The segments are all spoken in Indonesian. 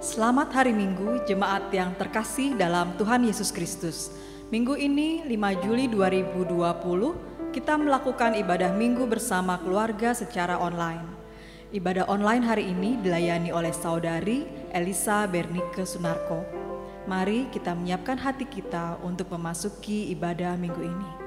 Selamat hari Minggu, jemaat yang terkasih dalam Tuhan Yesus Kristus. Minggu ini, 5 Juli 2020, kita melakukan ibadah minggu bersama keluarga secara online. Ibadah online hari ini dilayani oleh Saudari Elisa Bernike Sunarko. Mari kita menyiapkan hati kita untuk memasuki ibadah minggu ini.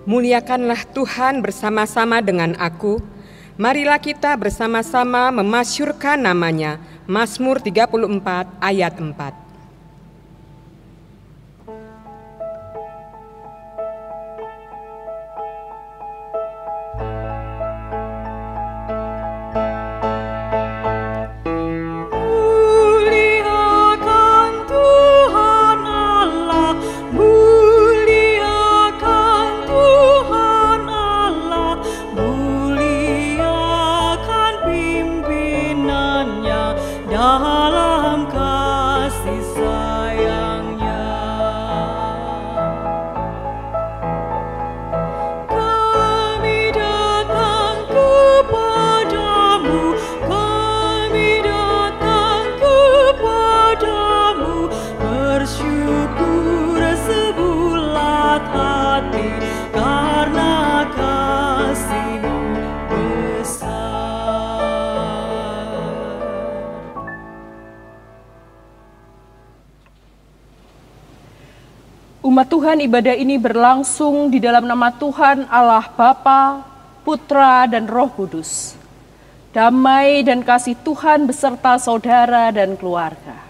Muliakanlah Tuhan bersama-sama dengan aku. Marilah kita bersama-sama memasyurkan namanya. Mazmur 34 ayat 4. Umat Tuhan, ibadah ini berlangsung di dalam nama Tuhan Allah Bapa, Putra, dan Roh Kudus. Damai dan kasih Tuhan beserta saudara dan keluarga.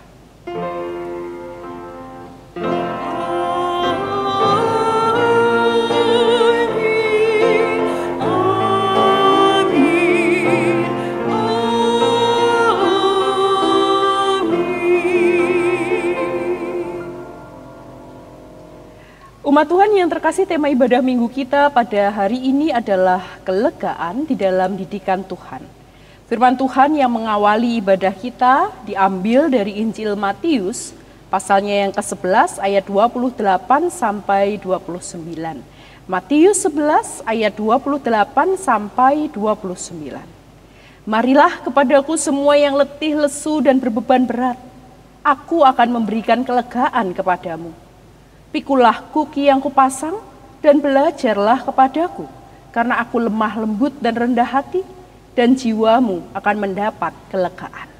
Umat Tuhan yang terkasih, tema ibadah minggu kita pada hari ini adalah kelegaan di dalam didikan Tuhan. Firman Tuhan yang mengawali ibadah kita diambil dari Injil Matius, pasalnya yang ke-11 ayat 28 sampai 29. Matius 11 ayat 28 sampai 29. Marilah kepadaku semua yang letih, lesu, dan berbeban berat. Aku akan memberikan kelegaan kepadamu. Pikulah kuki yang kupasang dan belajarlah kepadaku, karena aku lemah lembut dan rendah hati, dan jiwamu akan mendapat kelegaan.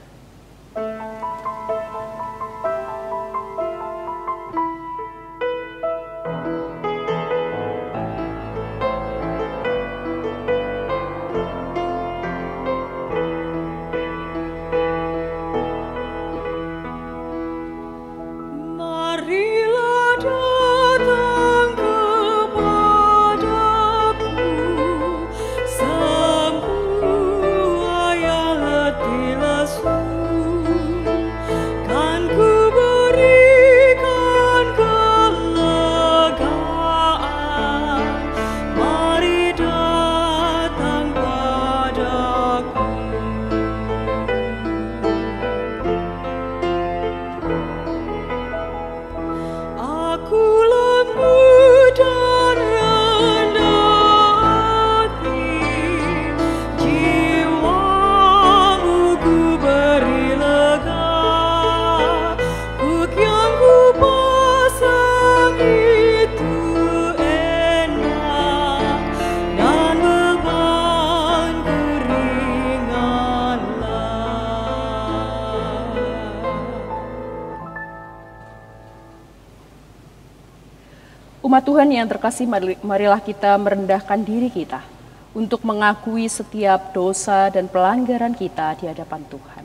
Umat Tuhan yang terkasih, marilah kita merendahkan diri kita untuk mengakui setiap dosa dan pelanggaran kita di hadapan Tuhan.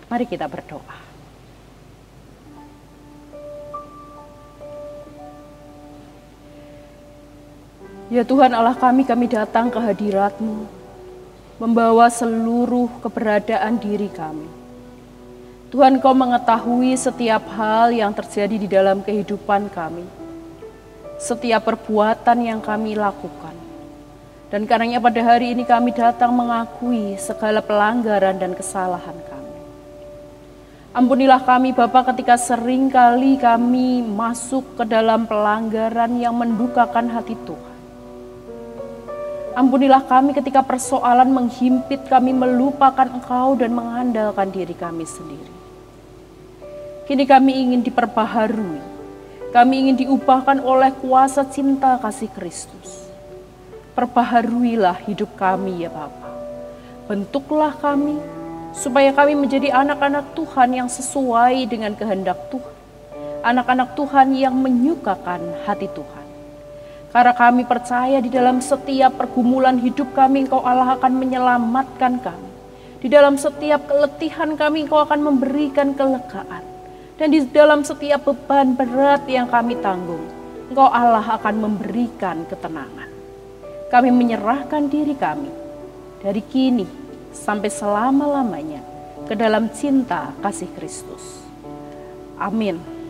Mari kita berdoa. Ya Tuhan Allah kami datang ke hadirat-Mu. membawa seluruh keberadaan diri kami. Tuhan, Kau mengetahui setiap hal yang terjadi di dalam kehidupan kami, setiap perbuatan yang kami lakukan. Dan karenanya pada hari ini kami datang mengakui segala pelanggaran dan kesalahan kami. Ampunilah kami Bapa ketika seringkali kami masuk ke dalam pelanggaran yang mendukakan hati Tuhan. Ampunilah kami ketika persoalan menghimpit kami melupakan Engkau dan mengandalkan diri kami sendiri. Kini kami ingin diperbaharui, kami ingin diubahkan oleh kuasa cinta kasih Kristus. Perbaharuilah hidup kami ya Bapa. Bentuklah kami supaya kami menjadi anak-anak Tuhan yang sesuai dengan kehendak Tuhan. Anak-anak Tuhan yang menyukakan hati Tuhan. Karena kami percaya di dalam setiap pergumulan hidup kami, Engkau Allah akan menyelamatkan kami. Di dalam setiap keletihan kami, Engkau akan memberikan kelegaan. Dan di dalam setiap beban berat yang kami tanggung, Engkau Allah akan memberikan ketenangan. Kami menyerahkan diri kami dari kini sampai selama-lamanya ke dalam cinta kasih Kristus. Amin.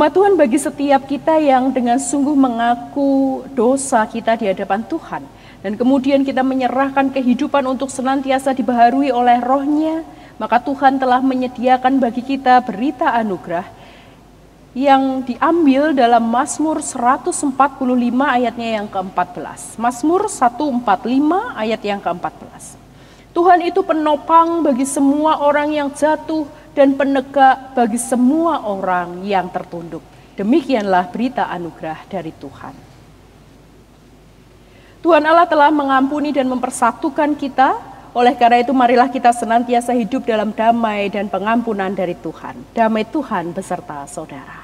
Umat Tuhan, bagi setiap kita yang dengan sungguh mengaku dosa kita di hadapan Tuhan, dan kemudian kita menyerahkan kehidupan untuk senantiasa dibaharui oleh Roh-Nya, maka Tuhan telah menyediakan bagi kita berita anugerah yang diambil dalam Mazmur 145 ayatnya yang ke-14. Mazmur 145 ayat yang ke-14. Tuhan itu penopang bagi semua orang yang jatuh dan penegak bagi semua orang yang tertunduk. Demikianlah berita anugerah dari Tuhan. Tuhan Allah telah mengampuni dan mempersatukan kita. Oleh karena itu marilah kita senantiasa hidup dalam damai dan pengampunan dari Tuhan. Damai Tuhan beserta saudara.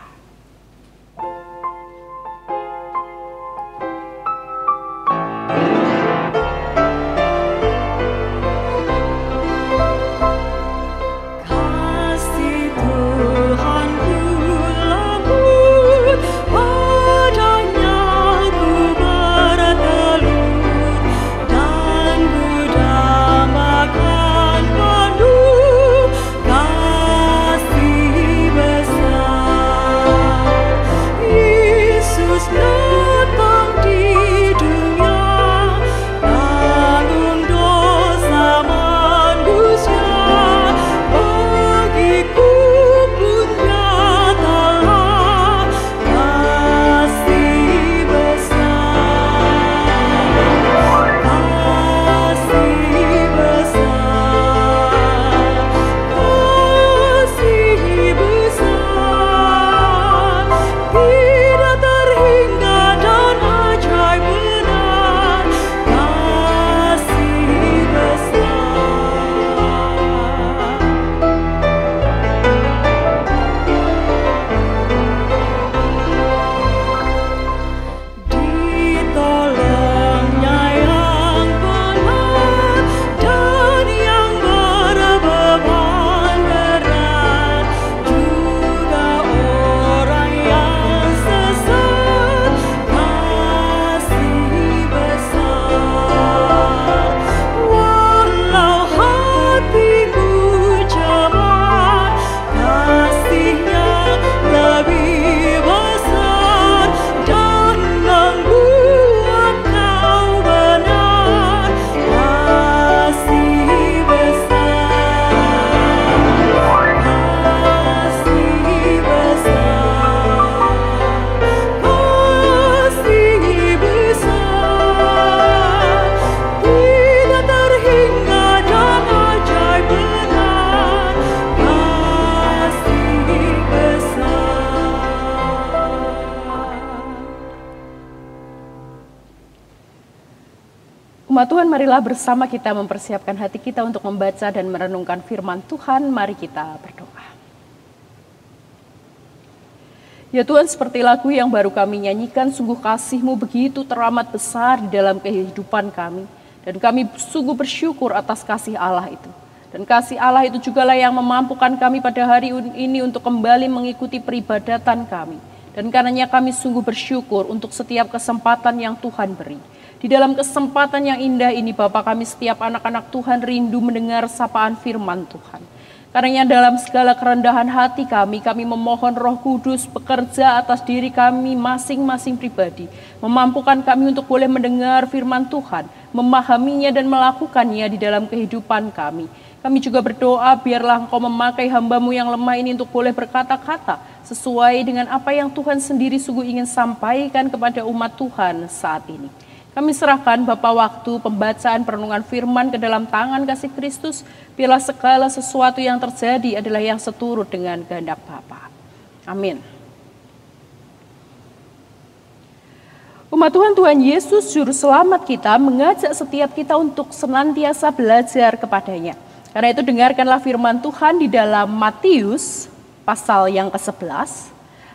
Umat Tuhan, marilah bersama kita mempersiapkan hati kita untuk membaca dan merenungkan firman Tuhan. Mari kita berdoa. Ya Tuhan, seperti lagu yang baru kami nyanyikan, sungguh kasih-Mu begitu teramat besar di dalam kehidupan kami. Dan kami sungguh bersyukur atas kasih Allah itu. Dan kasih Allah itu jugalah yang memampukan kami pada hari ini untuk kembali mengikuti peribadatan kami. Dan karenanya kami sungguh bersyukur untuk setiap kesempatan yang Tuhan beri. Di dalam kesempatan yang indah ini, Bapa, kami setiap anak-anak Tuhan rindu mendengar sapaan firman Tuhan. Karenanya dalam segala kerendahan hati kami memohon Roh Kudus bekerja atas diri kami masing-masing pribadi. Memampukan kami untuk boleh mendengar firman Tuhan, memahaminya dan melakukannya di dalam kehidupan kami. Kami juga berdoa biarlah Engkau memakai hamba-Mu yang lemah ini untuk boleh berkata-kata sesuai dengan apa yang Tuhan sendiri sungguh ingin sampaikan kepada umat Tuhan saat ini. Kami serahkan Bapa waktu pembacaan perenungan firman ke dalam tangan kasih Kristus. Biarlah segala sesuatu yang terjadi adalah yang seturut dengan kehendak Bapa. Amin. Umat Tuhan, Tuhan Yesus Juru Selamat kita mengajak setiap kita untuk senantiasa belajar kepadanya. Karena itu dengarkanlah firman Tuhan di dalam Matius pasal yang ke-11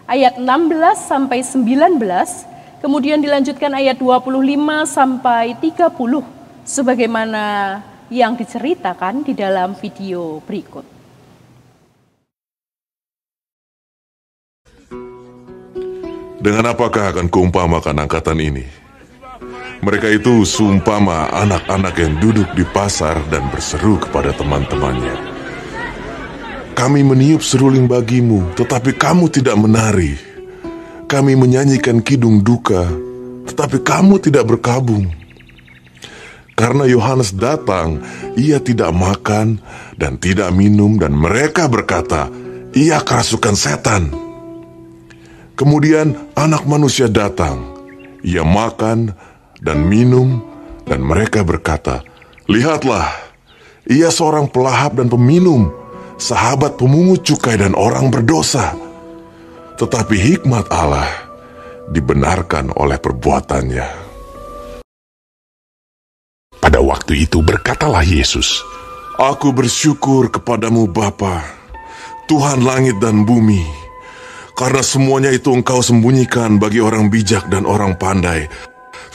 ayat 16 sampai 19. Kemudian dilanjutkan ayat 25 sampai 30 sebagaimana yang diceritakan di dalam video berikut. Dengan apakah akan kuumpamakan angkatan ini? Mereka itu seumpama anak-anak yang duduk di pasar dan berseru kepada teman-temannya. Kami meniup seruling bagimu, tetapi kamu tidak menari. Kami menyanyikan kidung duka, tetapi kamu tidak berkabung. Karena Yohanes datang, ia tidak makan dan tidak minum, dan mereka berkata, ia kerasukan setan. Kemudian Anak Manusia datang, ia makan dan minum, dan mereka berkata, lihatlah, ia seorang pelahap dan peminum, sahabat pemungut cukai dan orang berdosa. Tetapi hikmat Allah dibenarkan oleh perbuatannya. Pada waktu itu berkatalah Yesus, Aku bersyukur kepadamu Bapa, Tuhan langit dan bumi, karena semuanya itu Engkau sembunyikan bagi orang bijak dan orang pandai,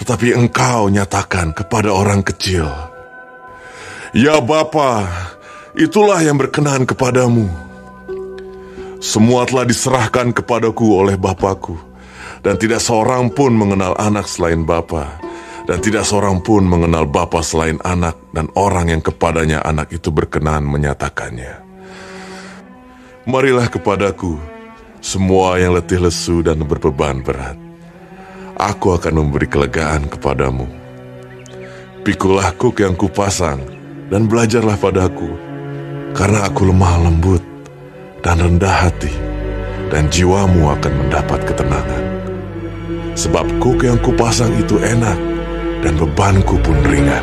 tetapi Engkau nyatakan kepada orang kecil. Ya Bapa, itulah yang berkenan kepadamu. Semua telah diserahkan kepadaku oleh Bapakku, dan tidak seorang pun mengenal anak selain Bapa, dan tidak seorang pun mengenal Bapa selain anak, dan orang yang kepadanya anak itu berkenan menyatakannya. Marilah kepadaku, semua yang letih lesu dan berbeban berat. Aku akan memberi kelegaan kepadamu. Pikulah kuk yang kupasang, dan belajarlah padaku, karena aku lemah lembut dan rendah hati, dan jiwamu akan mendapat ketenangan. Sebab kuk yang kupasang itu enak, dan bebanku pun ringan.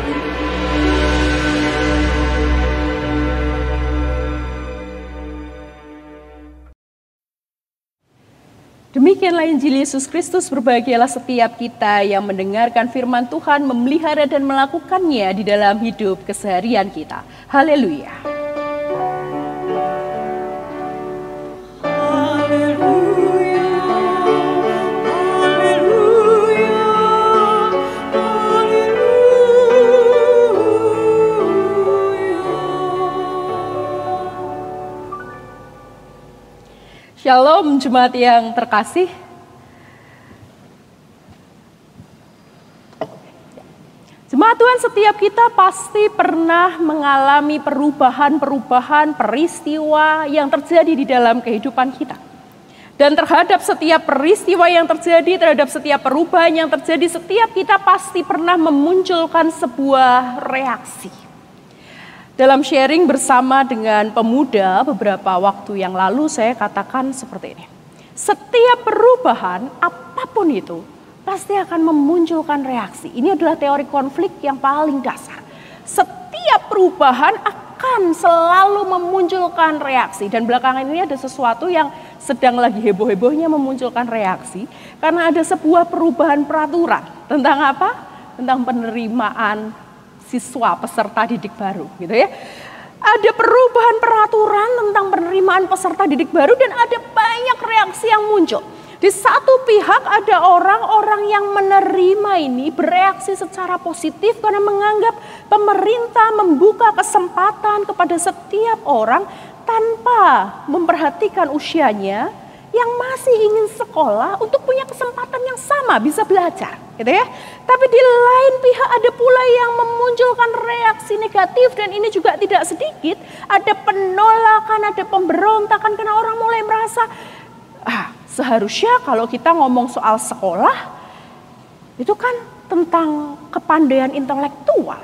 Demikianlah Injil Yesus Kristus. Berbahagialah setiap kita yang mendengarkan firman Tuhan, memelihara dan melakukannya di dalam hidup keseharian kita. Haleluya. Shalom jemaat yang terkasih. Jemaat Tuhan, setiap kita pasti pernah mengalami perubahan-perubahan, peristiwa yang terjadi di dalam kehidupan kita. Dan terhadap setiap peristiwa yang terjadi, terhadap setiap perubahan yang terjadi, setiap kita pasti pernah memunculkan sebuah reaksi. Dalam sharing bersama dengan pemuda beberapa waktu yang lalu, saya katakan seperti ini. Setiap perubahan, apapun itu, pasti akan memunculkan reaksi. Ini adalah teori konflik yang paling dasar. Setiap perubahan akan selalu memunculkan reaksi. Dan belakangan ini ada sesuatu yang sedang lagi heboh-hebohnya memunculkan reaksi. Karena ada sebuah perubahan peraturan. Tentang apa? Tentang penerimaan siswa peserta didik baru gitu ya. Ada perubahan peraturan tentang penerimaan peserta didik baru dan ada banyak reaksi yang muncul. Di satu pihak ada orang-orang yang menerima ini bereaksi secara positif karena menganggap pemerintah membuka kesempatan kepada setiap orang tanpa memperhatikan usianya yang masih ingin sekolah untuk punya kesempatan yang sama bisa belajar, gitu ya. Tapi di lain pihak ada pula yang memunculkan reaksi negatif dan ini juga tidak sedikit. Ada penolakan, ada pemberontakan karena orang mulai merasa seharusnya kalau kita ngomong soal sekolah itu kan tentang kepandaian intelektual,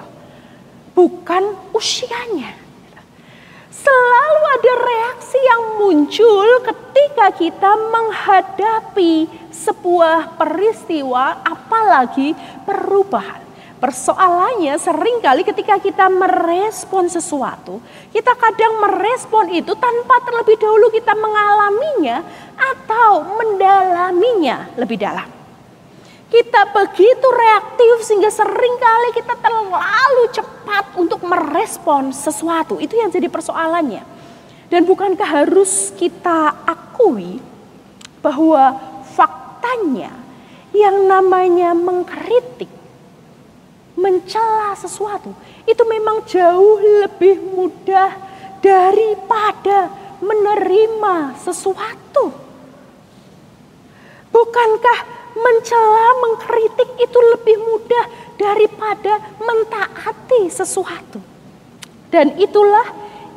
bukan usianya. Selalu ada reaksi yang muncul ketika kita menghadapi sebuah peristiwa, apalagi perubahan. Persoalannya seringkali ketika kita merespon sesuatu, kita kadang merespon itu tanpa terlebih dahulu kita mengalaminya atau mendalaminya lebih dalam. Kita begitu reaktif sehingga seringkali kita terlalu cepat untuk merespon sesuatu. Itu yang jadi persoalannya. Dan bukankah harus kita akui bahwa faktanya yang namanya mengkritik, mencela sesuatu, itu memang jauh lebih mudah daripada menerima sesuatu. Bukankah mencela, mengkritik itu lebih mudah daripada mentaati sesuatu. Dan itulah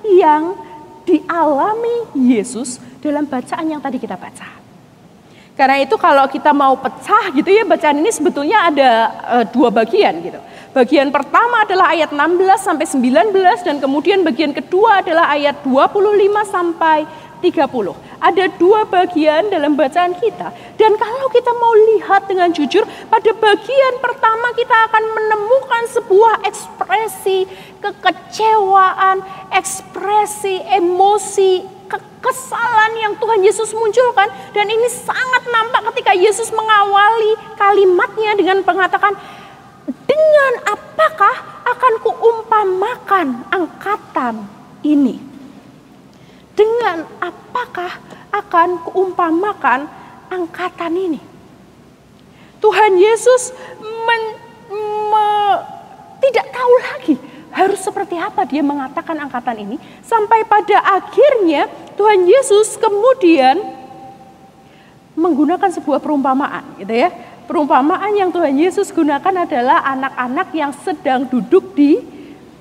yang dialami Yesus dalam bacaan yang tadi kita baca. Karena itu kalau kita mau pecah gitu ya, bacaan ini sebetulnya ada dua bagian gitu. Bagian pertama adalah ayat 16 sampai 19 dan kemudian bagian kedua adalah ayat 25 sampai 30. Ada dua bagian dalam bacaan kita. Dan kalau kita mau lihat dengan jujur, pada bagian pertama kita akan menemukan sebuah ekspresi kekecewaan, ekspresi emosi, kekesalan yang Tuhan Yesus munculkan. Dan ini sangat nampak ketika Yesus mengawali kalimatnya dengan mengatakan, dengan apakah akan kuumpamakan angkatan ini? Dengan apakah akan kuumpamakan angkatan ini? Tuhan Yesus tidak tahu lagi harus seperti apa dia mengatakan angkatan ini. Sampai pada akhirnya Tuhan Yesus kemudian menggunakan sebuah perumpamaan gitu ya. Perumpamaan yang Tuhan Yesus gunakan adalah anak-anak yang sedang duduk di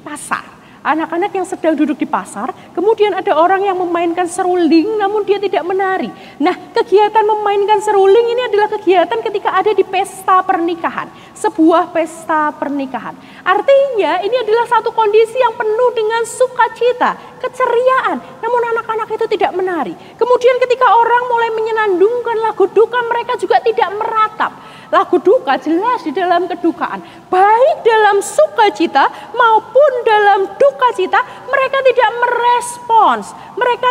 pasar. Anak-anak yang sedang duduk di pasar, kemudian ada orang yang memainkan seruling namun dia tidak menari. Nah, kegiatan memainkan seruling ini adalah kegiatan ketika ada di pesta pernikahan. Sebuah pesta pernikahan. Artinya ini adalah satu kondisi yang penuh dengan sukacita, keceriaan. Namun anak-anak itu tidak menari. Kemudian ketika orang mulai menyenandungkan lagu duka, mereka juga tidak meratap. Lagu duka jelas di dalam kedukaan. Baik dalam sukacita maupun dalam dukacita, mereka tidak merespons. Mereka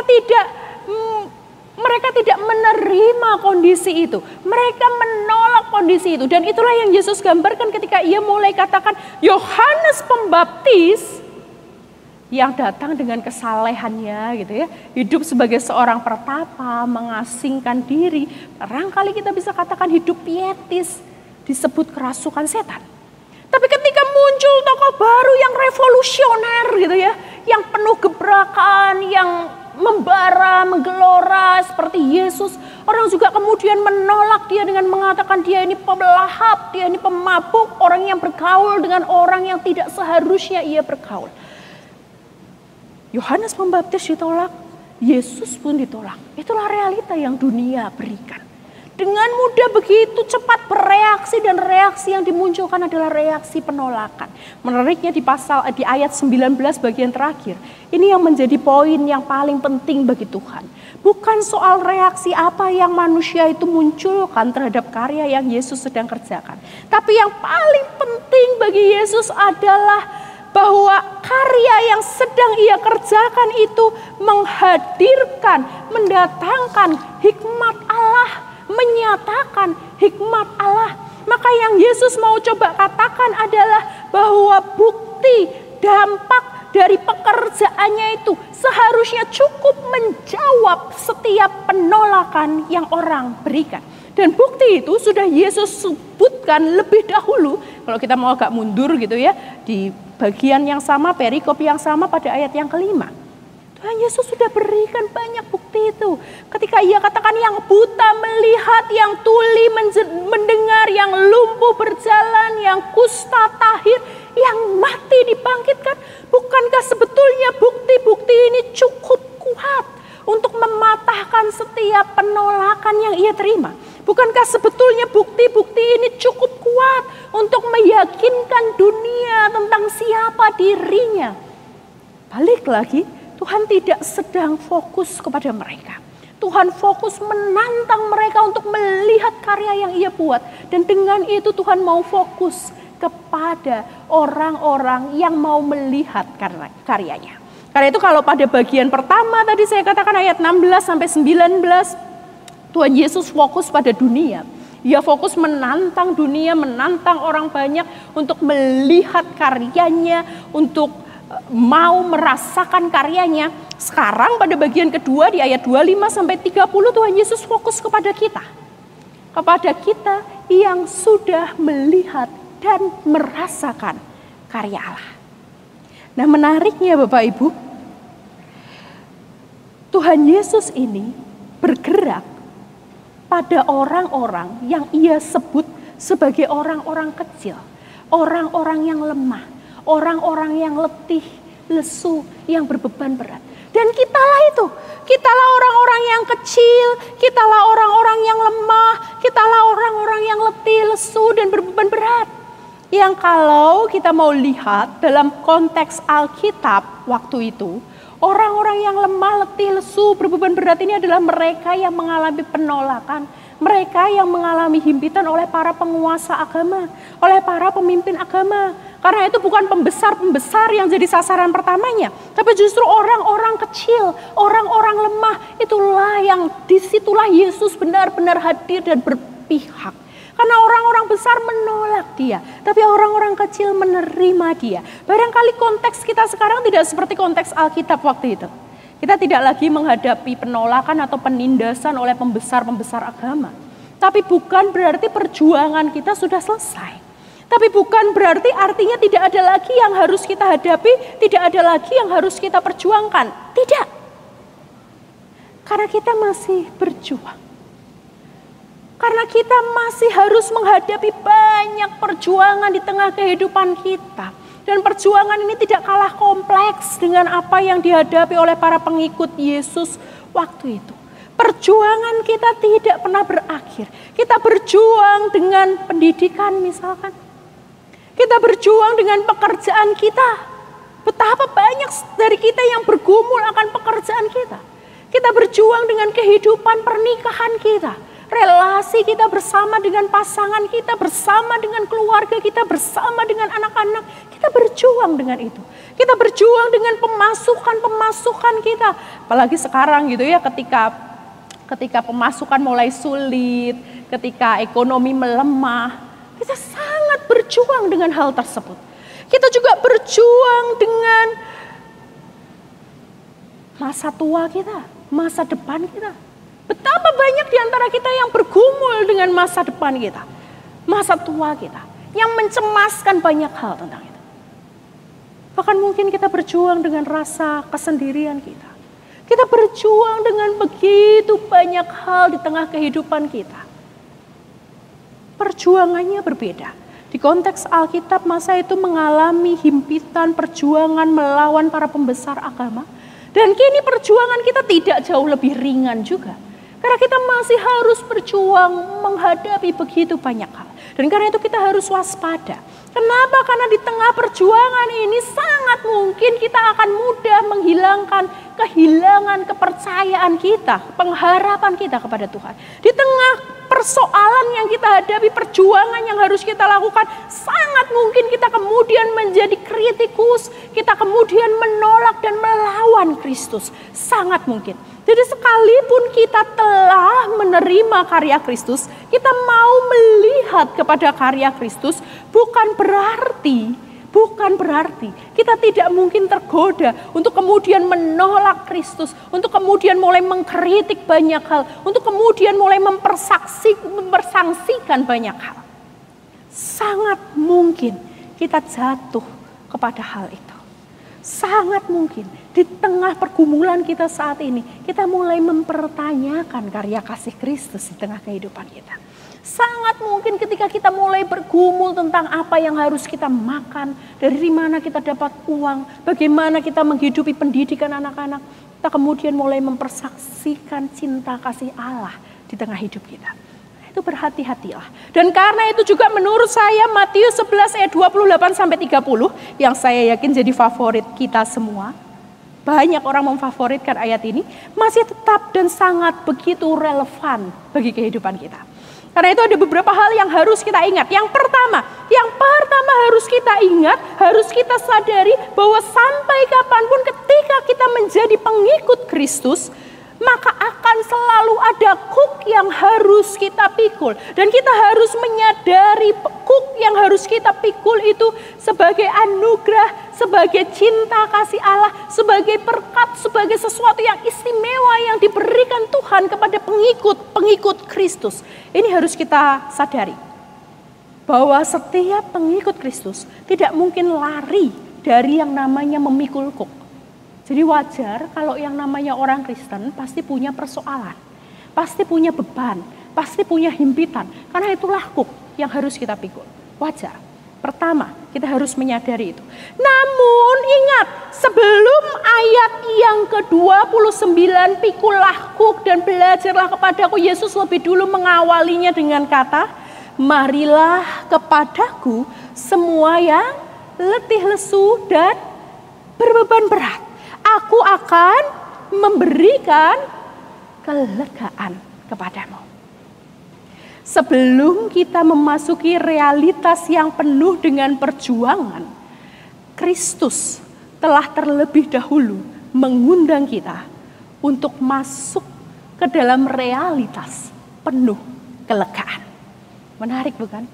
tidak menerima kondisi itu. Mereka menolak kondisi itu. Dan itulah yang Yesus gambarkan ketika ia mulai katakan, Yohanes Pembaptis yang datang dengan kesalehannya gitu ya, hidup sebagai seorang pertapa, mengasingkan diri. Barangkali kita bisa katakan hidup pietis, disebut kerasukan setan. Tapi ketika muncul tokoh baru yang revolusioner gitu ya, yang penuh gebrakan, yang membara, menggelora seperti Yesus, orang juga kemudian menolak dia dengan mengatakan dia ini pelahap, dia ini pemabuk, orang yang bergaul dengan orang yang tidak seharusnya ia bergaul. Yohanes Pembaptis ditolak, Yesus pun ditolak. Itulah realita yang dunia berikan. Dengan mudah begitu cepat bereaksi dan reaksi yang dimunculkan adalah reaksi penolakan. Menariknya di ayat 19 bagian terakhir, ini yang menjadi poin yang paling penting bagi Tuhan. Bukan soal reaksi apa yang manusia itu munculkan terhadap karya yang Yesus sedang kerjakan. Tapi yang paling penting bagi Yesus adalah bahwa karya yang sedang ia kerjakan itu menghadirkan, mendatangkan hikmat Allah, menyatakan hikmat Allah. Maka yang Yesus mau coba katakan adalah bahwa bukan bukti, dampak dari pekerjaannya itu seharusnya cukup menjawab setiap penolakan yang orang berikan. Dan bukti itu sudah Yesus sebutkan lebih dahulu. Kalau kita mau agak mundur gitu ya, di bagian yang sama, perikop yang sama pada ayat yang kelima. Tuhan Yesus sudah berikan banyak bukti itu. Ketika ia katakan yang buta melihat, yang tuli mendengar, yang lumpuh berjalan, yang kusta tahir, yang mati dibangkitkan. Bukankah sebetulnya bukti-bukti ini cukup kuat untuk mematahkan setiap penolakan yang ia terima? Bukankah sebetulnya bukti-bukti ini cukup kuat untuk meyakinkan dunia tentang siapa dirinya? Balik lagi, Tuhan tidak sedang fokus kepada mereka. Tuhan fokus menantang mereka untuk melihat karya yang ia buat. Dan dengan itu Tuhan mau fokus kepada orang-orang yang mau melihat karyanya. Karena itu kalau pada bagian pertama tadi saya katakan ayat 16 sampai 19, Tuhan Yesus fokus pada dunia. Ia fokus menantang dunia, menantang orang banyak untuk melihat karyanya, untuk mau merasakan karyanya. Sekarang pada bagian kedua di ayat 25 sampai 30 Tuhan Yesus fokus kepada kita. Kepada kita yang sudah melihat dan merasakan karya Allah. Nah, menariknya Bapak Ibu, Tuhan Yesus ini bergerak pada orang-orang yang ia sebut sebagai orang-orang kecil, orang-orang yang lemah, orang-orang yang letih, lesu, yang berbeban berat. Dan kitalah orang-orang yang kecil, kitalah orang-orang yang lemah, kitalah orang-orang yang letih, lesu, dan berbeban berat. Yang kalau kita mau lihat dalam konteks Alkitab waktu itu, orang-orang yang lemah, letih, lesu, berbeban berat ini adalah mereka yang mengalami penolakan, mereka yang mengalami himpitan oleh para penguasa agama, oleh para pemimpin agama. Karena itu bukan pembesar-pembesar yang jadi sasaran pertamanya, tapi justru orang-orang kecil, orang-orang lemah. Itulah yang disitulah Yesus benar-benar hadir dan berpihak. Karena orang-orang besar menolak dia, tapi orang-orang kecil menerima dia. Barangkali konteks kita sekarang tidak seperti konteks Alkitab waktu itu. Kita tidak lagi menghadapi penolakan atau penindasan oleh pembesar-pembesar agama. Tapi bukan berarti perjuangan kita sudah selesai. Tapi bukan berarti artinya tidak ada lagi yang harus kita hadapi, tidak ada lagi yang harus kita perjuangkan. Tidak. Karena kita masih berjuang. Karena kita masih harus menghadapi banyak perjuangan di tengah kehidupan kita. Dan perjuangan ini tidak kalah kompleks dengan apa yang dihadapi oleh para pengikut Yesus waktu itu. Perjuangan kita tidak pernah berakhir. Kita berjuang dengan pendidikan misalkan. Kita berjuang dengan pekerjaan kita. Betapa banyak dari kita yang bergumul akan pekerjaan kita. Kita berjuang dengan kehidupan pernikahan kita. Relasi kita bersama dengan pasangan kita, bersama dengan keluarga kita, bersama dengan anak-anak. Kita berjuang dengan itu. Kita berjuang dengan pemasukan kita. Apalagi sekarang gitu ya, ketika pemasukan mulai sulit, ketika ekonomi melemah. Kita sangat berjuang dengan hal tersebut. Kita juga berjuang dengan masa tua kita, masa depan kita. Betapa banyak di antara kita yang bergumul dengan masa depan kita, masa tua kita, yang mencemaskan banyak hal tentang itu. Bahkan mungkin kita berjuang dengan rasa kesendirian kita. Kita berjuang dengan begitu banyak hal di tengah kehidupan kita. Perjuangannya berbeda. Di konteks Alkitab masa itu mengalami himpitan perjuangan melawan para pembesar agama. Dan kini perjuangan kita tidak jauh lebih ringan juga. Karena kita masih harus berjuang menghadapi begitu banyak hal. Dan karena itu kita harus waspada. Kenapa? Karena di tengah perjuangan ini sangat mungkin kita akan mudah kehilangan kepercayaan kita, pengharapan kita kepada Tuhan. Di tengah persoalan yang kita hadapi, perjuangan yang harus kita lakukan, sangat mungkin kita kemudian menjadi kritikus, kita kemudian menolak dan melawan Kristus. Sangat mungkin. Jadi sekalipun kita telah menerima karya Kristus, kita mau melihat kepada karya Kristus, bukan berarti Bukan berarti kita tidak mungkin tergoda untuk kemudian menolak Kristus, untuk kemudian mulai mengkritik banyak hal, untuk kemudian mulai mempersangsikan banyak hal. Sangat mungkin kita jatuh kepada hal itu. Sangat mungkin di tengah pergumulan kita saat ini, kita mulai mempertanyakan karya kasih Kristus di tengah kehidupan kita. Sangat mungkin ketika kita mulai bergumul tentang apa yang harus kita makan, dari mana kita dapat uang, bagaimana kita menghidupi pendidikan anak-anak, kita kemudian mulai mempersaksikan cinta kasih Allah di tengah hidup kita. Itu berhati-hatilah. Dan karena itu juga menurut saya Matius 11 ayat 28-30 yang saya yakin jadi favorit kita semua. Banyak orang memfavoritkan ayat ini, masih tetap dan sangat begitu relevan bagi kehidupan kita. Karena itu ada beberapa hal yang harus kita ingat. Yang pertama harus kita ingat, harus kita sadari bahwa sampai kapanpun ketika kita menjadi pengikut Kristus, maka akan selalu ada kuk yang harus kita pikul. Dan kita harus menyadari kuk yang harus kita pikul itu sebagai anugerah, sebagai cinta kasih Allah, sebagai berkat, sebagai sesuatu yang istimewa yang diberikan Tuhan kepada pengikut Kristus. Ini harus kita sadari. Bahwa setiap pengikut Kristus tidak mungkin lari dari yang namanya memikul kuk. Jadi wajar kalau yang namanya orang Kristen pasti punya persoalan, pasti punya beban, pasti punya himpitan. Karena itulah kuk yang harus kita pikul. Wajar. Pertama, kita harus menyadari itu. Namun ingat, sebelum ayat yang ke-29, pikulah kuk dan belajarlah kepadaku, Yesus lebih dulu mengawalinya dengan kata, marilah kepadaku semua yang letih lesu dan berbeban berat. Aku akan memberikan kelegaan kepadamu. Sebelum kita memasuki realitas yang penuh dengan perjuangan, Kristus telah terlebih dahulu mengundang kita untuk masuk ke dalam realitas penuh kelegaan. Menarik bukan?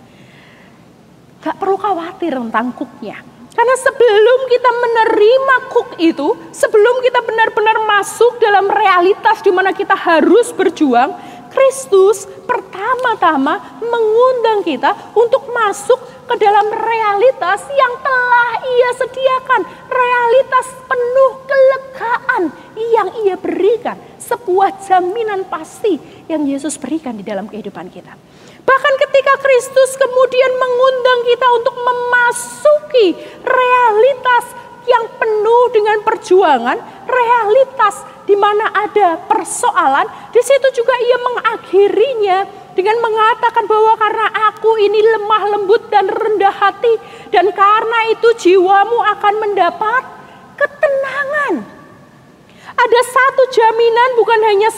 Gak perlu khawatir tentang kuknya. Karena sebelum kita menerima kuk itu, sebelum kita benar-benar masuk dalam realitas di mana kita harus berjuang, Kristus pertama-tama mengundang kita untuk masuk ke dalam realitas yang telah Ia sediakan. Realitas penuh kelegaan yang Ia berikan. Sebuah jaminan pasti yang Yesus berikan di dalam kehidupan kita. Bahkan ketika Kristus kemudian mengundang kita untuk memasuki realitas yang penuh dengan perjuangan, realitas di mana ada persoalan, di situ juga Ia mengakhirinya dengan mengatakan bahwa karena aku ini lemah lembut dan rendah hati, dan karena itu jiwamu akan mendapat ketenangan. Ada satu jaminan bukan hanya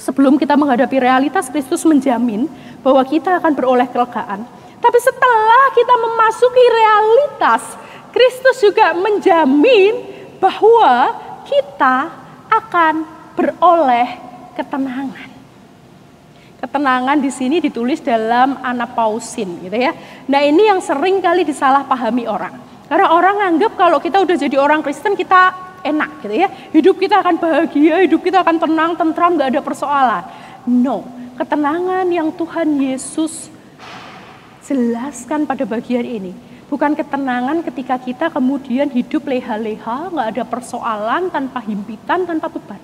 sebelum kita menghadapi realitas, Kristus menjamin bahwa kita akan beroleh kelegaan. Tapi setelah kita memasuki realitas, Kristus juga menjamin bahwa kita akan beroleh ketenangan. Ketenangan di sini ditulis dalam anapausin, gitu ya. Nah, ini yang sering kali disalahpahami orang. Karena orang anggap kalau kita udah jadi orang Kristen kita enak, gitu ya. Hidup kita akan bahagia, hidup kita akan tenang, tentram, gak ada persoalan. No, ketenangan yang Tuhan Yesus jelaskan pada bagian ini bukan ketenangan ketika kita kemudian hidup leha-leha, gak ada persoalan, tanpa himpitan, tanpa beban.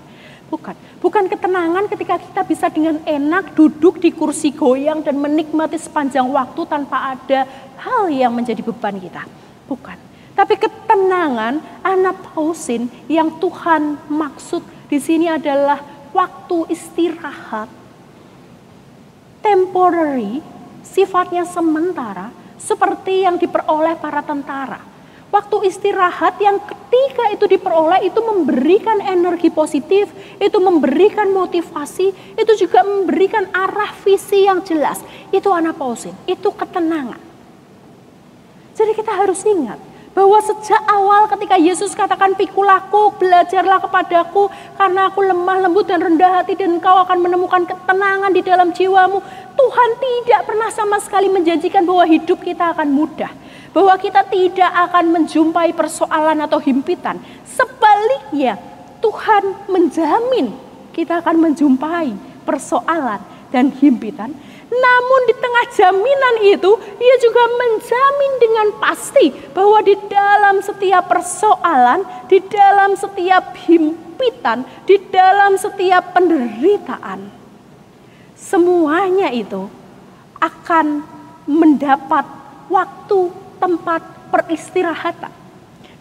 Bukan ketenangan ketika kita bisa dengan enak duduk di kursi goyang dan menikmati sepanjang waktu tanpa ada hal yang menjadi beban kita. Bukan. Tapi ketenangan anapausin yang Tuhan maksud di sini adalah waktu istirahat temporary, sifatnya sementara, seperti yang diperoleh para tentara. Waktu istirahat yang ketika itu diperoleh itu memberikan energi positif, itu memberikan motivasi, itu juga memberikan arah visi yang jelas. Itu anapausin, itu ketenangan. Jadi kita harus ingat bahwa sejak awal ketika Yesus katakan pikulah kuk, belajarlah kepadaku karena aku lemah lembut dan rendah hati dan engkau akan menemukan ketenangan di dalam jiwamu. Tuhan tidak pernah sama sekali menjanjikan bahwa hidup kita akan mudah. bahwa kita tidak akan menjumpai persoalan atau himpitan. Sebaliknya, Tuhan menjamin kita akan menjumpai persoalan dan himpitan. Namun di tengah jaminan itu, Ia juga menjamin dengan pasti bahwa di dalam setiap persoalan, di dalam setiap himpitan, di dalam setiap penderitaan, semuanya itu akan mendapat waktu, tempat peristirahatan.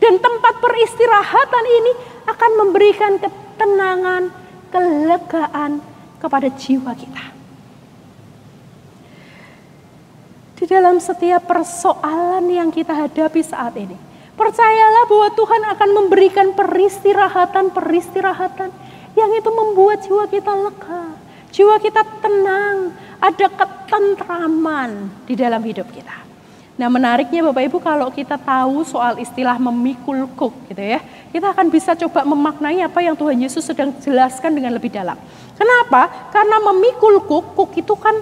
Dan tempat peristirahatan ini akan memberikan ketenangan, kelegaan kepada jiwa kita. Di dalam setiap persoalan yang kita hadapi saat ini, percayalah bahwa Tuhan akan memberikan peristirahatan yang itu membuat jiwa kita lega, jiwa kita tenang, ada ketentraman di dalam hidup kita. Nah, menariknya Bapak Ibu, kalau kita tahu soal istilah memikul kuk gitu ya, kita akan bisa coba memaknai apa yang Tuhan Yesus sedang jelaskan dengan lebih dalam. Kenapa? Karena memikul kuk itu kan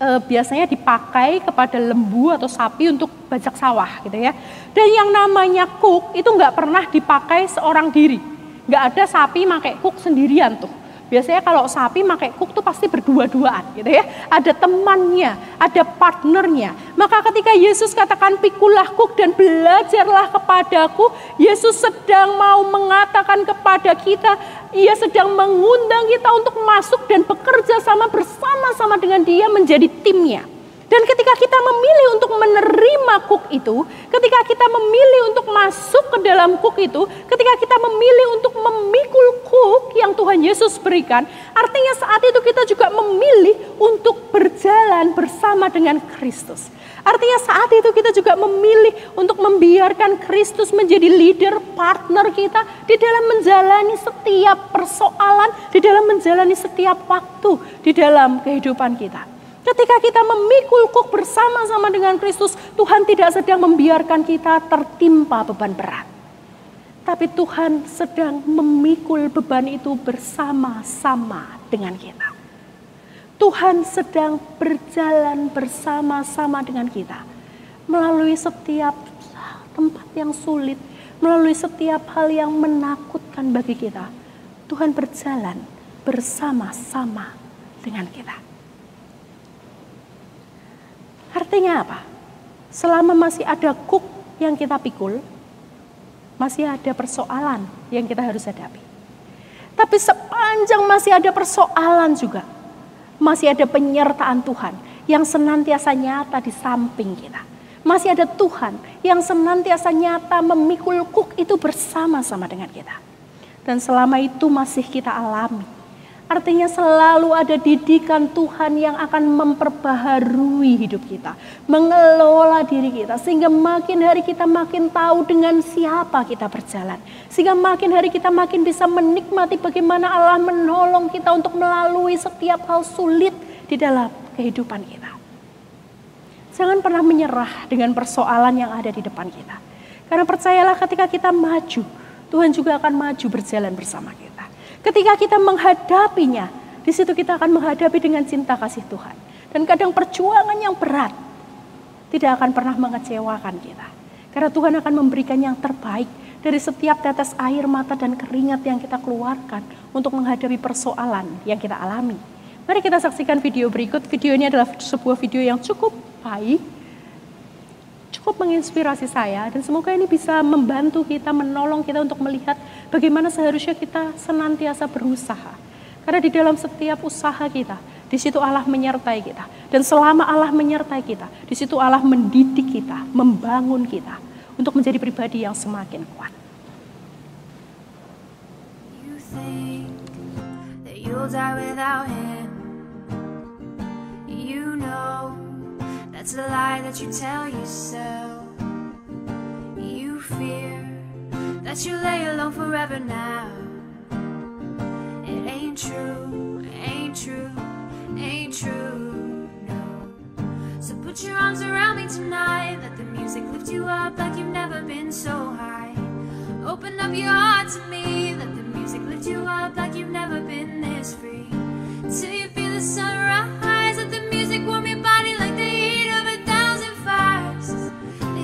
biasanya dipakai kepada lembu atau sapi untuk bajak sawah gitu ya. Dan yang namanya kuk itu nggak pernah dipakai seorang diri. Nggak ada sapi pakai kuk sendirian tuh. Biasanya kalau sapi pakai kuk tuh pasti berdua-duaan gitu ya. Ada temannya, ada partnernya. Maka ketika Yesus katakan pikulah kuk dan belajarlah kepadaku, Yesus sedang mau mengatakan kepada kita, Ia sedang mengundang kita untuk masuk dan bekerja sama bersama-sama dengan Dia menjadi timnya. Dan ketika kita memilih untuk menerima kuk itu, ketika kita memilih untuk masuk ke dalam kuk itu, ketika kita memilih untuk memikul kuk yang Tuhan Yesus berikan, artinya saat itu kita juga memilih untuk berjalan bersama dengan Kristus. Artinya saat itu kita juga memilih untuk membiarkan Kristus menjadi leader, partner kita di dalam menjalani setiap persoalan, di dalam menjalani setiap waktu di dalam kehidupan kita. Ketika kita memikul kuk bersama-sama dengan Kristus, Tuhan tidak sedang membiarkan kita tertimpa beban berat. Tapi Tuhan sedang memikul beban itu bersama-sama dengan kita. Tuhan sedang berjalan bersama-sama dengan kita. Melalui setiap tempat yang sulit, melalui setiap hal yang menakutkan bagi kita. Tuhan berjalan bersama-sama dengan kita. Artinya apa? Selama masih ada kuk yang kita pikul, masih ada persoalan yang kita harus hadapi. Tapi sepanjang masih ada persoalan juga, masih ada penyertaan Tuhan yang senantiasa nyata di samping kita. Masih ada Tuhan yang senantiasa nyata memikul kuk itu bersama-sama dengan kita. Dan selama itu masih kita alami. Artinya selalu ada didikan Tuhan yang akan memperbaharui hidup kita. Mengelola diri kita. Sehingga makin hari kita makin tahu dengan siapa kita berjalan. Sehingga makin hari kita makin bisa menikmati bagaimana Allah menolong kita untuk melalui setiap hal sulit di dalam kehidupan kita. Jangan pernah menyerah dengan persoalan yang ada di depan kita. Karena percayalah ketika kita maju, Tuhan juga akan maju berjalan bersama kita. Ketika kita menghadapinya, di situ kita akan menghadapi dengan cinta kasih Tuhan. Dan kadang perjuangan yang berat tidak akan pernah mengecewakan kita. Karena Tuhan akan memberikan yang terbaik dari setiap tetes air mata dan keringat yang kita keluarkan untuk menghadapi persoalan yang kita alami. Mari kita saksikan video berikut. Video ini adalah sebuah video yang cukup baik, cukup menginspirasi saya, dan semoga ini bisa membantu kita, menolong kita untuk melihat bagaimana seharusnya kita senantiasa berusaha. Karena di dalam setiap usaha kita, di situ Allah menyertai kita. Dan selama Allah menyertai kita, di situ Allah mendidik kita, membangun kita untuk menjadi pribadi yang semakin kuat. You think that you'll die without him. You know that's a lie that you tell yourself. You fear that you lay alone forever now. It ain't true, ain't true, ain't true, no. So put your arms around me tonight. Let the music lift you up like you've never been so high. Open up your heart to me. Let the music lift you up like you've never been this free. Till you feel the sunrise. Let the music warm your body like the heat of 1,000 fires. The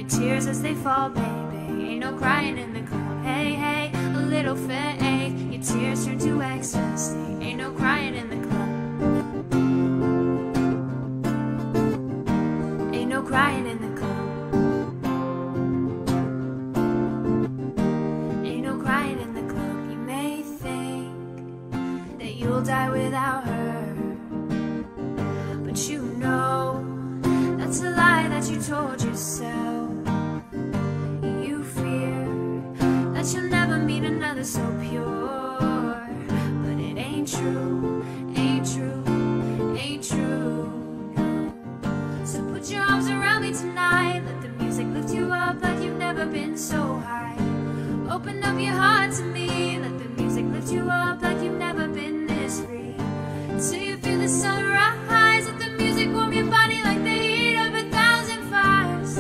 tears as they fall, baby. Ain't no crying in the club. Hey, hey, a little fake. Your tears turn to ecstasy. Ain't no crying in the club. Ain't no crying in the club. Ain't no crying in the club. You may think that you'll die without her, but you know that's a lie that you told yourself. You fear that you'll never meet another so pure, but it ain't true, ain't true, ain't true, no. So put your arms around me tonight, let the music lift you up like you've never been so high. Open up your heart to me, let the music lift you up like you've never been this free. Till you feel the sunrise, let the music warm your body like the heat of 1,000 fires.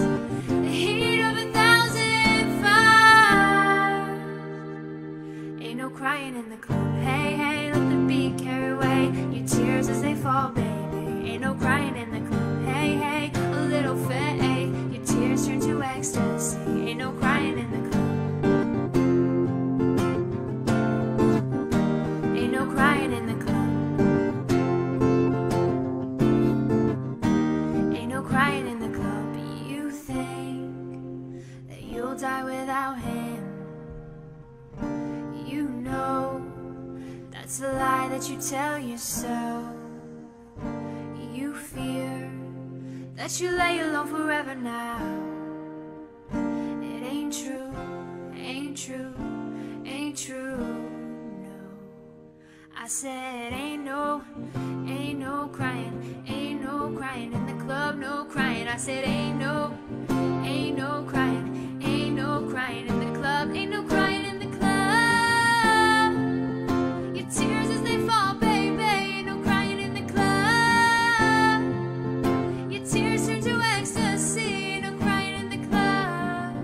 The heat of 1,000 fires. Ain't no crying in the club. Hey, hey, let the beat carry away your tears as they fall, baby. Ain't no crying in the club. Hey, hey, a little fake. Your tears turn to ecstasy. Ain't no crying in the club. Ain't no crying in the club. Ain't no crying in the club. You think that you'll die without him. You know that's a lie that you tell yourself. You fear that you lay alone forever now. It ain't true, ain't true, ain't true, no. I said ain't no crying, ain't no crying in the club, no crying. I said ain't no crying, ain't no crying in the club, ain't no crying in the club. Your tears as they fall, baby, ain't no crying in the club. Your tears turn to ecstasy, ain't no crying in the club.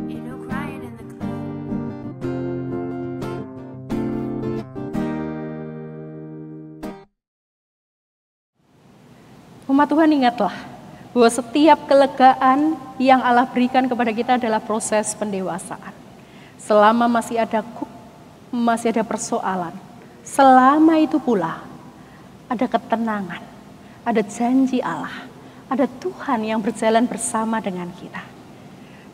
Ain't no crying in the club. Umat Tuhan, ingatlah bahwa setiap kelegaan yang Allah berikan kepada kita adalah proses pendewasaan. Selama masih ada persoalan, selama itu pula ada ketenangan, ada janji Allah, ada Tuhan yang berjalan bersama dengan kita.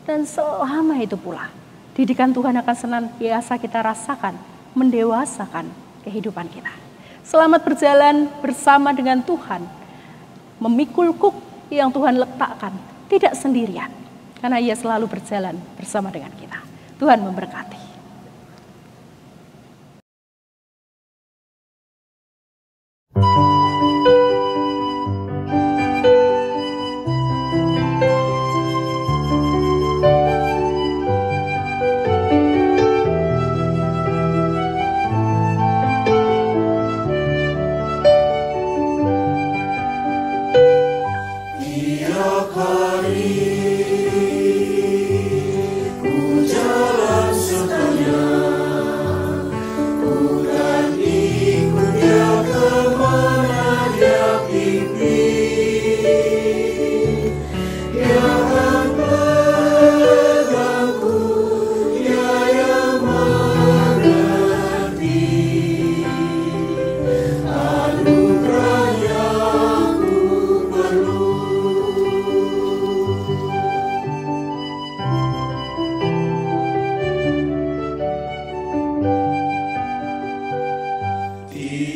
Dan selama itu pula didikan Tuhan akan senantiasa kita rasakan, mendewasakan kehidupan kita. Selamat berjalan bersama dengan Tuhan, memikul kuk yang Tuhan letakkan, tidak sendirian, karena Ia selalu berjalan bersama dengan kita. Tuhan memberkati.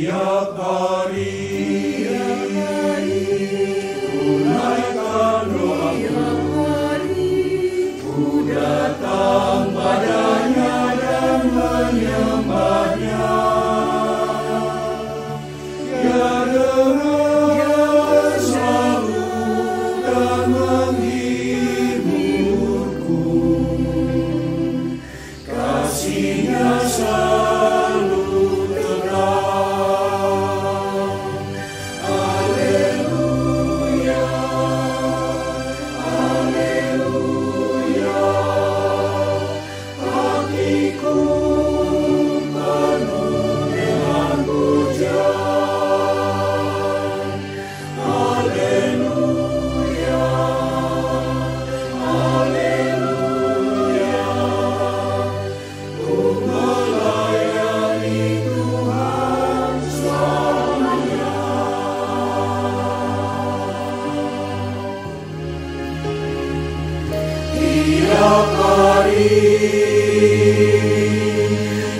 Tiap hari, mulai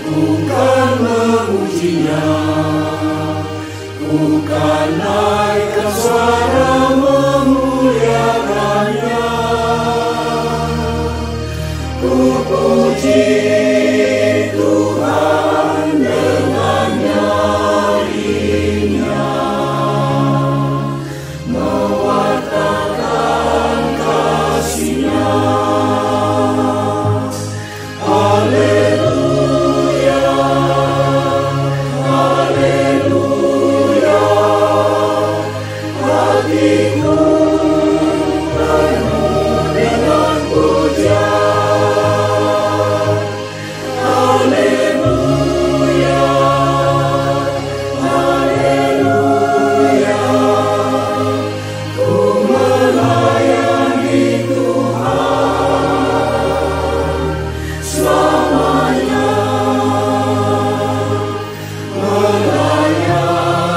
Bukan memujinya, bukan naikkan suara memuliakannya. Ku puji Tuhan dengan nyanyinya, mewartakan kasih-Nya. Haleluya, haleluya, hatiku penuh dengan pujian. Haleluya, haleluya, ku melayani Tuhan selamanya, melayani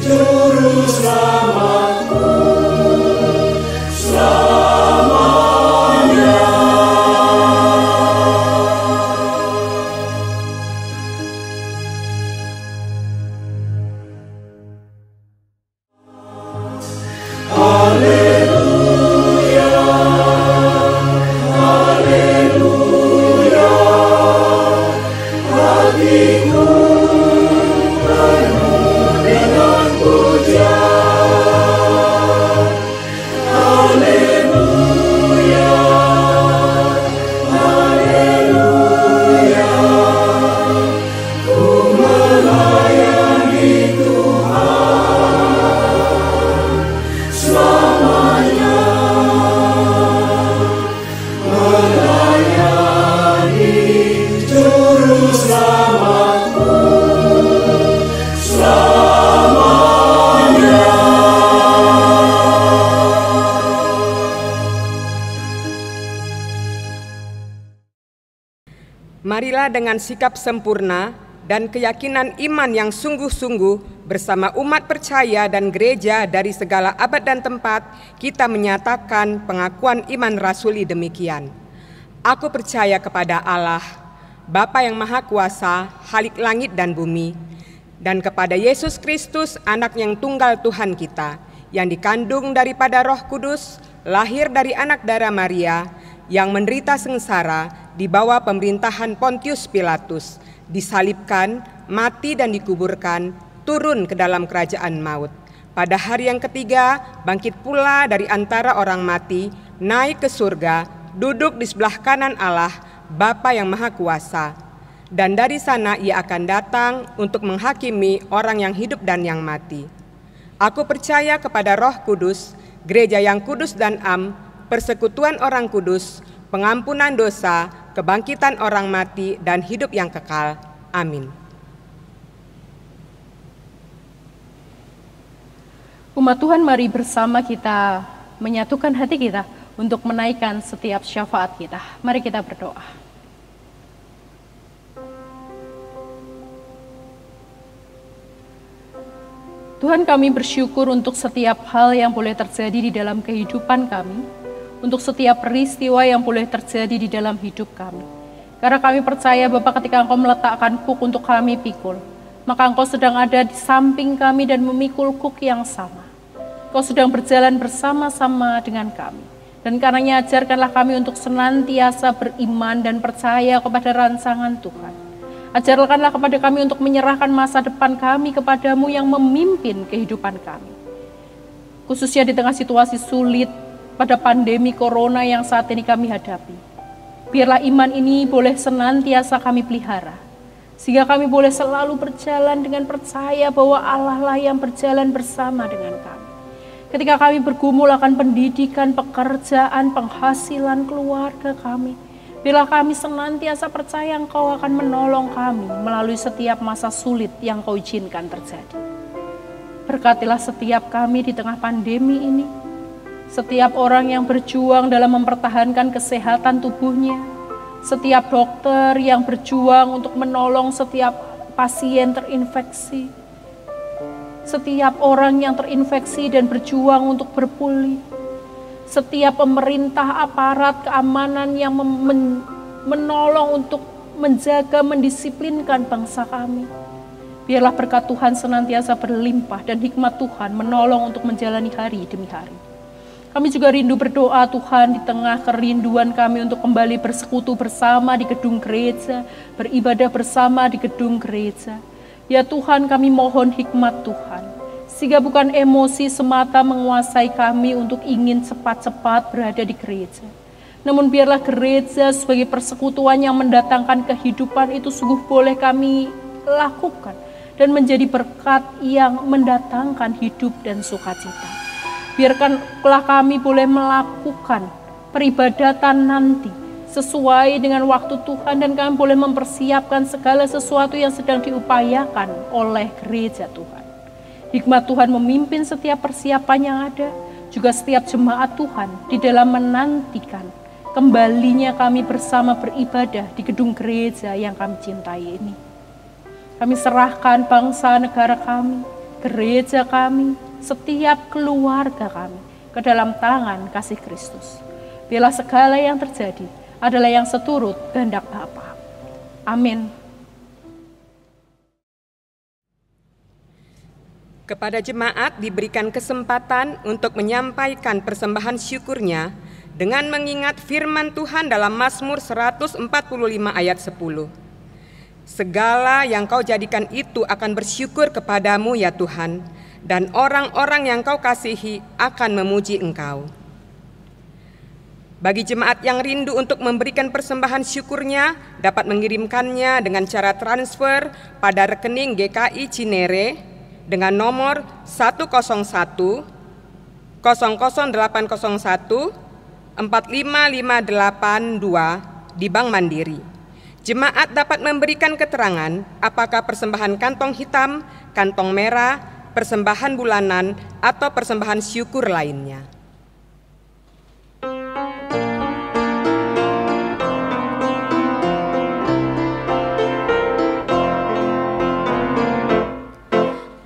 Juru Selamatku selamanya. Haleluya, haleluya, hatiku penuh dengan pujian. Haleluya, haleluya, ku melayani Tuhan selamanya, melayani Juru Selamatku selamanya. Marilah dengan sikap sempurna dan keyakinan iman yang sungguh-sungguh bersama umat percaya dan gereja dari segala abad dan tempat, kita menyatakan pengakuan iman rasuli demikian. Aku percaya kepada Allah, Bapa yang Maha Kuasa, Khalik langit dan bumi, dan kepada Yesus Kristus, Anak yang tunggal Tuhan kita, yang dikandung daripada Roh Kudus, lahir dari anak darah Maria, yang menderita sengsara di bawah pemerintahan Pontius Pilatus, disalibkan, mati dan dikuburkan, turun ke dalam kerajaan maut. Pada hari yang ketiga, bangkit pula dari antara orang mati, naik ke surga, duduk di sebelah kanan Allah, Bapa yang Maha Kuasa. Dan dari sana ia akan datang untuk menghakimi orang yang hidup dan yang mati. Aku percaya kepada Roh Kudus, gereja yang kudus dan am, persekutuan orang kudus, pengampunan dosa, kebangkitan orang mati, dan hidup yang kekal. Amin. Umat Tuhan, mari bersama kita menyatukan hati kita untuk menaikkan setiap syafaat kita. Mari kita berdoa. Tuhan, kami bersyukur untuk setiap hal yang boleh terjadi di dalam kehidupan kami, untuk setiap peristiwa yang boleh terjadi di dalam hidup kami. Karena kami percaya Bapa, ketika Engkau meletakkan kuk untuk kami pikul, maka Engkau sedang ada di samping kami dan memikul kuk yang sama. Engkau sedang berjalan bersama-sama dengan kami. Dan karenanya ajarkanlah kami untuk senantiasa beriman dan percaya kepada rancangan Tuhan. Ajarkanlah kepada kami untuk menyerahkan masa depan kami kepadamu yang memimpin kehidupan kami. Khususnya di tengah situasi sulit pada pandemi corona yang saat ini kami hadapi. Biarlah iman ini boleh senantiasa kami pelihara, sehingga kami boleh selalu berjalan dengan percaya bahwa Allah lah yang berjalan bersama dengan kami. Ketika kami bergumul akan pendidikan, pekerjaan, penghasilan keluarga kami, biarlah kami senantiasa percaya Engkau akan menolong kami melalui setiap masa sulit yang Kau izinkan terjadi. Berkatilah setiap kami di tengah pandemi ini, setiap orang yang berjuang dalam mempertahankan kesehatan tubuhnya, setiap dokter yang berjuang untuk menolong setiap pasien terinfeksi, setiap orang yang terinfeksi dan berjuang untuk berpulih, setiap pemerintah, aparat keamanan yang menolong untuk menjaga, mendisiplinkan bangsa kami. Biarlah berkat Tuhan senantiasa berlimpah dan hikmat Tuhan menolong untuk menjalani hari demi hari. Kami juga rindu berdoa Tuhan di tengah kerinduan kami untuk kembali bersekutu bersama di gedung gereja, beribadah bersama di gedung gereja. Ya Tuhan, kami mohon hikmat Tuhan, sehingga bukan emosi semata menguasai kami untuk ingin cepat-cepat berada di gereja. Namun biarlah gereja sebagai persekutuan yang mendatangkan kehidupan itu sungguh boleh kami lakukan dan menjadi berkat yang mendatangkan hidup dan sukacita. Biarkanlah kami boleh melakukan peribadatan nanti sesuai dengan waktu Tuhan, dan kami boleh mempersiapkan segala sesuatu yang sedang diupayakan oleh gereja Tuhan. Hikmat Tuhan memimpin setiap persiapan yang ada, juga setiap jemaat Tuhan di dalam menantikan kembalinya kami bersama beribadah di gedung gereja yang kami cintai ini. Kami serahkan bangsa negara kami, gereja kami, setiap keluarga kami ke dalam tangan kasih Kristus. Biarlah segala yang terjadi adalah yang seturut kehendak Bapa. Amin. Kepada jemaat diberikan kesempatan untuk menyampaikan persembahan syukurnya dengan mengingat firman Tuhan dalam Mazmur 145 ayat 10. Segala yang kau jadikan itu akan bersyukur kepadamu ya Tuhan, dan orang-orang yang kau kasihi akan memuji engkau. Bagi jemaat yang rindu untuk memberikan persembahan syukurnya, dapat mengirimkannya dengan cara transfer pada rekening GKI Cinere dengan nomor 101 00801 45582 di Bank Mandiri. Jemaat dapat memberikan keterangan apakah persembahan kantong hitam, kantong merah, persembahan bulanan, atau persembahan syukur lainnya.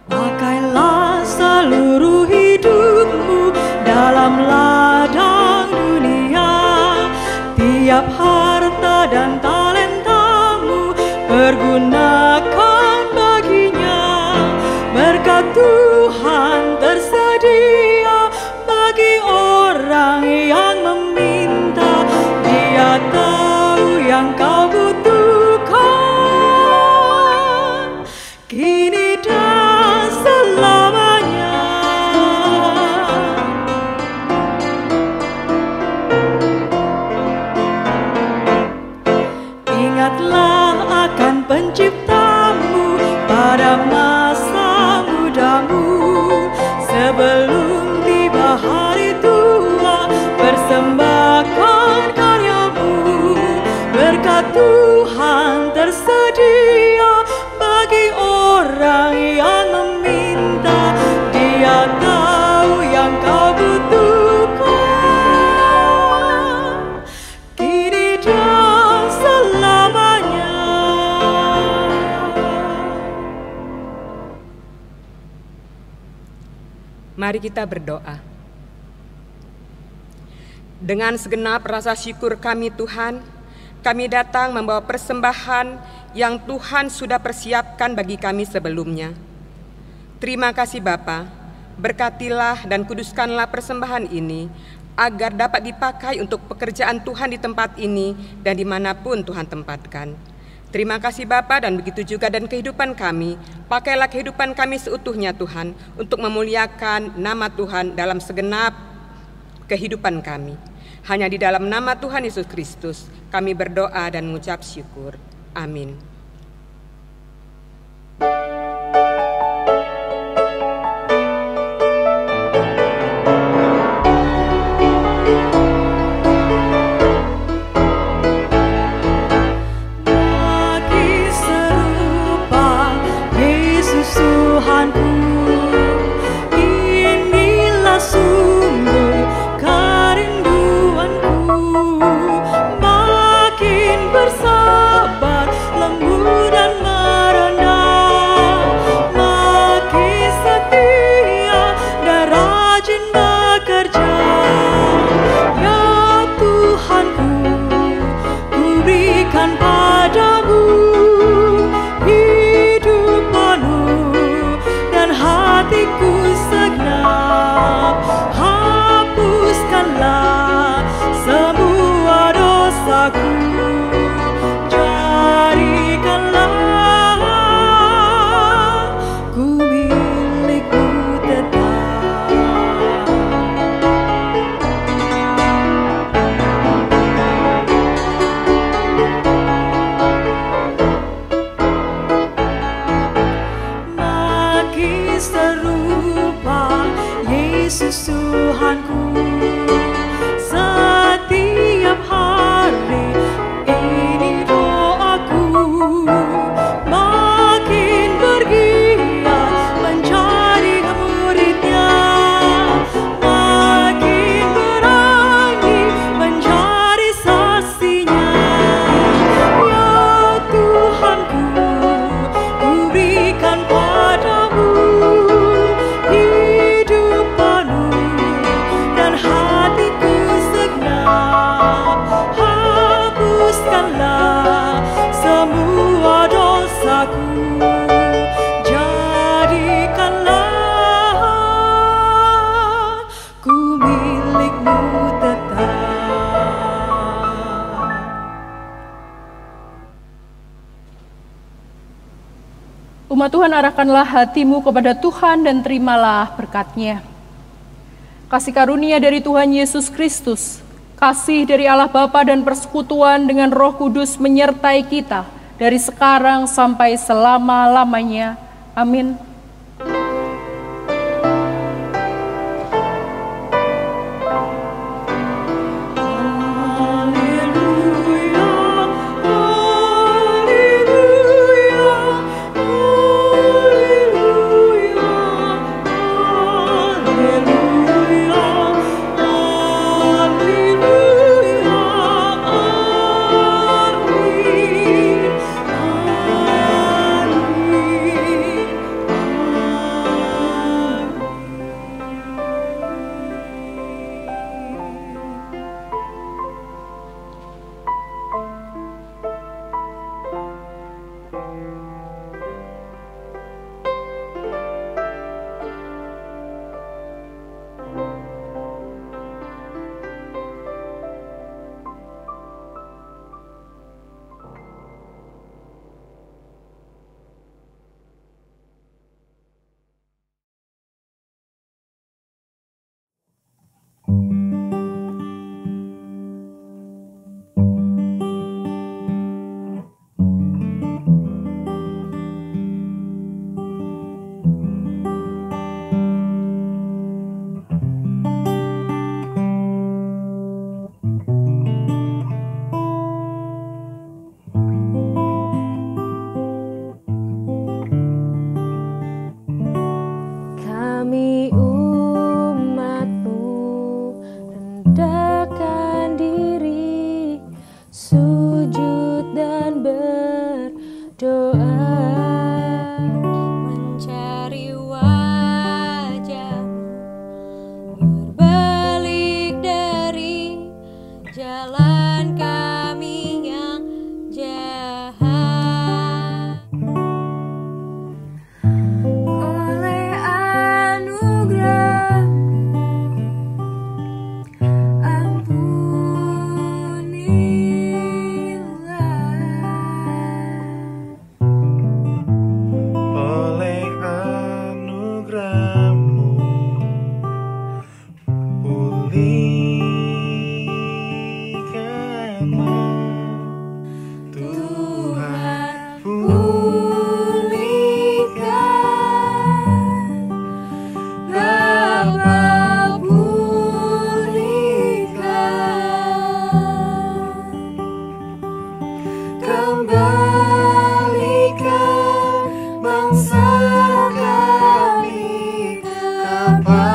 Pakailah seluruh hidupmu dalam ladang dunia, tiap harta dan talentamu pergunakan baginya. Berkat Tuhan tersedia bagi orang yang meminta. Dia tahu yang kau butuhkan kini dan selamanya. Ingatlah akan Penciptamu pada masa mudamu, sebelum tiba hari tua, persembahkan karyamu. Berkat Tuhan tersedia bagi orang yang meminta. Dia tahu yang kau butuhkan kini dan selamanya. Mari kita berdoa. Dengan segenap rasa syukur kami Tuhan, kami datang membawa persembahan yang Tuhan sudah persiapkan bagi kami sebelumnya. Terima kasih Bapa, berkatilah dan kuduskanlah persembahan ini, agar dapat dipakai untuk pekerjaan Tuhan di tempat ini dan dimanapun Tuhan tempatkan. Terima kasih Bapa, dan begitu juga dan kehidupan kami. Pakailah kehidupan kami seutuhnya Tuhan, untuk memuliakan nama Tuhan dalam segenap kehidupan kami. Hanya di dalam nama Tuhan Yesus Kristus kami berdoa dan mengucap syukur. Amin. Bersabar lembut Yesus Tuhanku. Setiap hari ini doaku, makin bergiat mencari murid-Nya, makin berani mencari saksinya. Ya Tuhanku, ku berikan padamu hidup penuh dan hatiku segenap. Hapuskanlah semua dosaku, jadikanlah ku milik-Mu tetap. Umat Tuhan, arahkanlah hatimu kepada Tuhan dan terimalah berkat-Nya. Kasih karunia dari Tuhan Yesus Kristus, kasih dari Allah Bapa dan persekutuan dengan Roh Kudus menyertai kita dari sekarang sampai selama-lamanya. Amin. Kami umat-Mu rendahkan diri, sujud dan berdoa, mencari wajah-Mu, berbalik dari jalan kami yang jahat. Oleh anugerah-Mu, ampunilah. Oleh anugerah-Mu, pulihkanlah. Tuhan, pulihkan. Bapa, pulihkan. Kembalikan bangsa kami kepada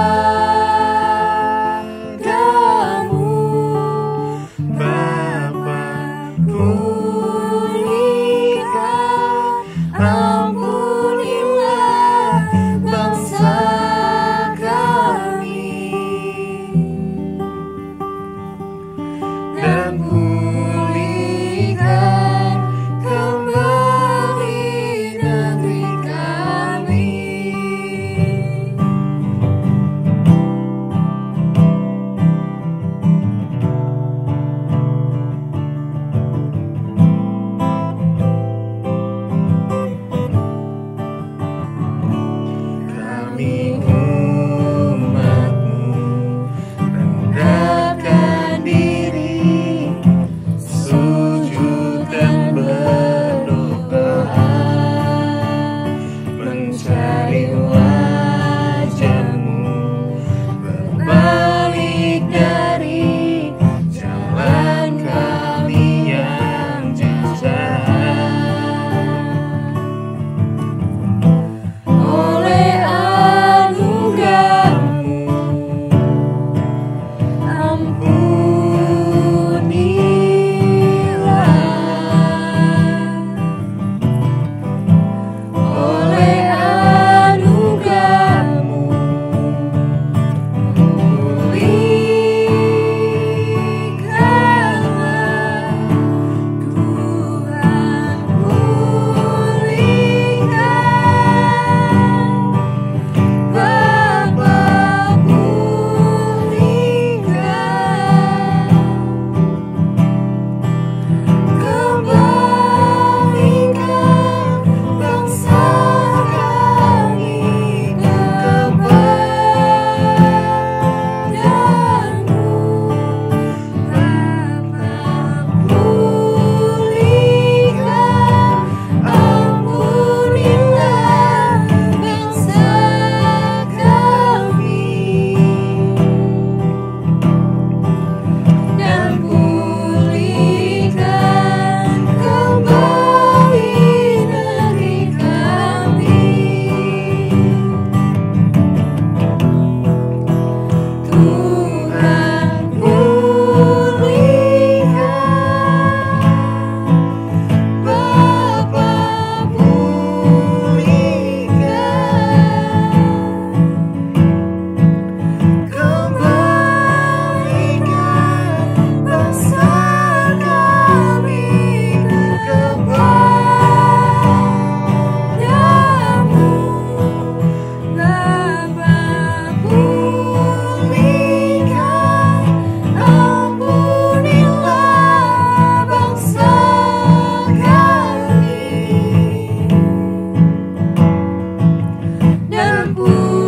aku.